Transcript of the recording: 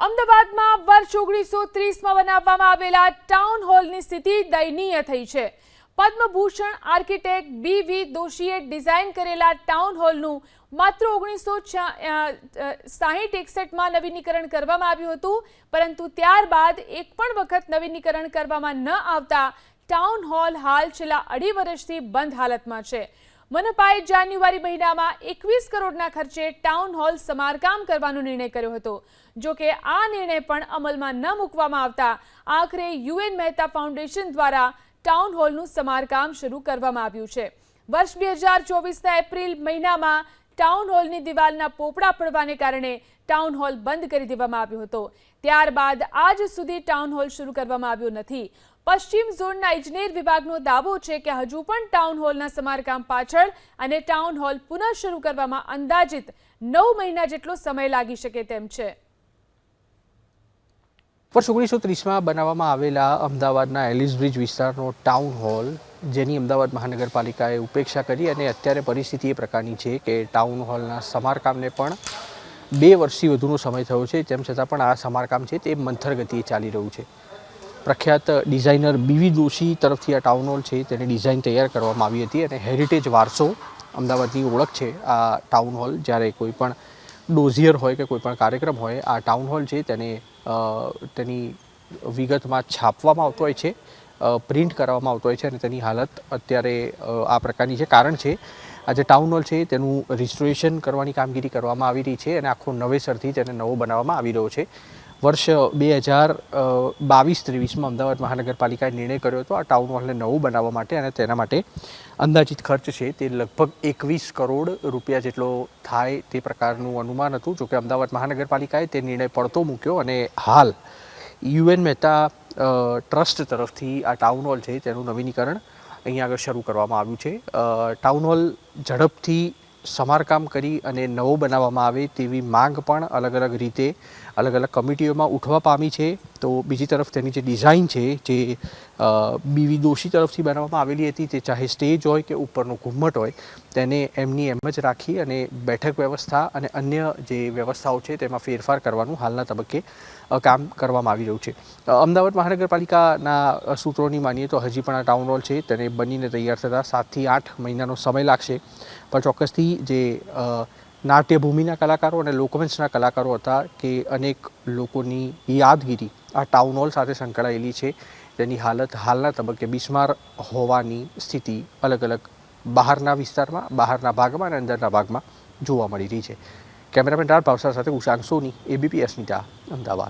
અમદાવાદમાં વર્ષ 1930માં બનાવવામાં આવેલા ટાઉન હોલની સ્થિતિ દયનીય થઈ છે. પદ્મભૂષણ આર્કિટેક્ટ બી.વી. દોશીએ ડિઝાઇન કરેલા ટાઉન હોલનું માત્ર 1960-61માં નવીનીકરણ કરવામાં આવ્યું હતું, પરંતુ ત્યારબાદ એક પણ વખત નવીનીકરણ કરવામાં ન આવતા ટાઉન હોલ હાલ છેલ્લા 2.5 વર્ષથી બંધ હાલતમાં છે. મનપાએ જાન્યુઆરી મહિનામાં 21 કરોડના ખર્ચે ટાઉન હોલ સમારકામ કરવાનો નિર્ણય કર્યો હતો. જો કે આ નિર્ણય પણ અમલમાં ન મૂકવામાં આવતા આખરે યુએન મહેતા ફાઉન્ડેશન દ્વારા ટાઉન હોલનું સમારકામ શરૂ કરવામાં આવ્યું છે. વર્ષ 2024ના એપ્રિલ મહિનામાં ટાઉન હોલની દિવાલના પોપડા પડવાને કારણે ટાઉન હોલ બંધ કરી દેવામાં આવ્યો હતો. ત્યારબાદ આજ સુધી ટાઉન હોલ શરૂ કરવામાં આવ્યો નથી. પશ્ચિમ ઝોનના ઇજનેર વિભાગનો દાવો છે કે હજુ પણ ટાઉન હોલના સમારકામ પાછળ અને ટાઉન હોલ પુનઃ શરૂ કરવામાં અંદાજિત 9 મહિના જેટલો સમય લાગી શકે તેમ છે. વર્ષ 1930માં બનાવવામાં આવેલા અમદાવાદના એલિસ બ્રિજ વિસ્તારનો ટાઉન હોલ, જેની અમદાવાદ મહાનગરપાલિકાએ ઉપેક્ષા કરી અને અત્યારે પરિસ્થિતિ એ પ્રકારની છે કે ટાઉન હોલના સમારકામને પણ 2 વર્ષથી વધુનો સમય થયો છે. તેમ છતાં પણ આ સમારકામ છે તે મંથર ગતિએ ચાલી રહ્યું છે. પ્રખ્યાત ડિઝાઇનર બી.વી. દોશી તરફથી આ ટાઉન હોલ છે તેની ડિઝાઇન તૈયાર કરવામાં આવી હતી અને હેરિટેજ વારસો અમદાવાદની ઓળખ છે આ ટાઉન હોલ. જ્યારે કોઈ પણ ડોઝિયર હોય કે કોઈ પણ કાર્યક્રમ હોય, આ ટાઉન હોલ છે તેની વિગતમાં છાપવામાં આવતો હોય છે, પ્રિન્ટ કરવામાં આવતો હોય છે અને તેની હાલત અત્યારે આ પ્રકારની છે. કારણ છે આ જે ટાઉન હોલ છે તેનું રિસ્ટોરેશન કરવાની કામગીરી કરવામાં આવી રહી છે અને આખો નવેસરથી તેને નવો બનાવવામાં આવી રહ્યો છે. વર્ષ 2022-23માં અમદાવાદ મહાનગરપાલિકાએ નિર્ણય કર્યો હતો આ ટાઉન હોલને નવું બનાવવા માટે અને તેના માટે અંદાજિત ખર્ચ છે તે લગભગ 21 કરોડ રૂપિયા જેટલો થાય તે પ્રકારનું અનુમાન હતું. જોકે અમદાવાદ મહાનગરપાલિકાએ તે નિર્ણય પડતો મૂક્યો અને હાલ યુએન મહેતા ટ્રસ્ટ તરફથી આ ટાઉન હોલ છે તેનું નવીનીકરણ અહીંયા આગળ શરૂ કરવામાં આવ્યું છે. ટાઉન હોલ ઝડપથી સમારકામ કરી અને નવો બનાવવામાં આવે તેવી માંગ પણ અલગ અલગ રીતે અલગ અલગ કમિટીઓમાં ઉઠવા પામી છે. તો બીજી તરફ તેની જે ડિઝાઇન છે જે બી.વી. દોશી તરફથી બનાવવામાં આવેલી હતી, તે ચાહે સ્ટેજ હોય કે ઉપરનો ઘુમ્મટ હોય તેને એમની એમ જ રાખી અને બેઠક વ્યવસ્થા અને અન્ય જે વ્યવસ્થાઓ છે તેમાં ફેરફાર કરવાનું હાલના તબક્કે કામ કરવામાં આવી રહ્યું છે. અમદાવાદ મહાનગરપાલિકાના સૂત્રોની માનીએ તો હજી પણ આ ટાઉન હોલ છે તેને બનીને તૈયાર થતાં 7 થી 8 મહિનાનો સમય લાગશે. પણ ચોક્કસથી જે નાટ્યભૂમિના કલાકારો અને લોકમંચના કલાકારો હતા કે અનેક લોકોની યાદગીરી આ ટાઉન હોલ સાથે સંકળાયેલી છે, તેની હાલત હાલના તબક્કે બિસ્માર હોવાની સ્થિતિ અલગ અલગ બહારના વિસ્તારમાં, બહારના ભાગમાં અને અંદરના ભાગમાં જોવા મળી રહી છે. કેમેરામેન રાજ ભાવસાર સાથે ઉષાંક સોની, ABP અસ્મિતા, અમદાવાદ.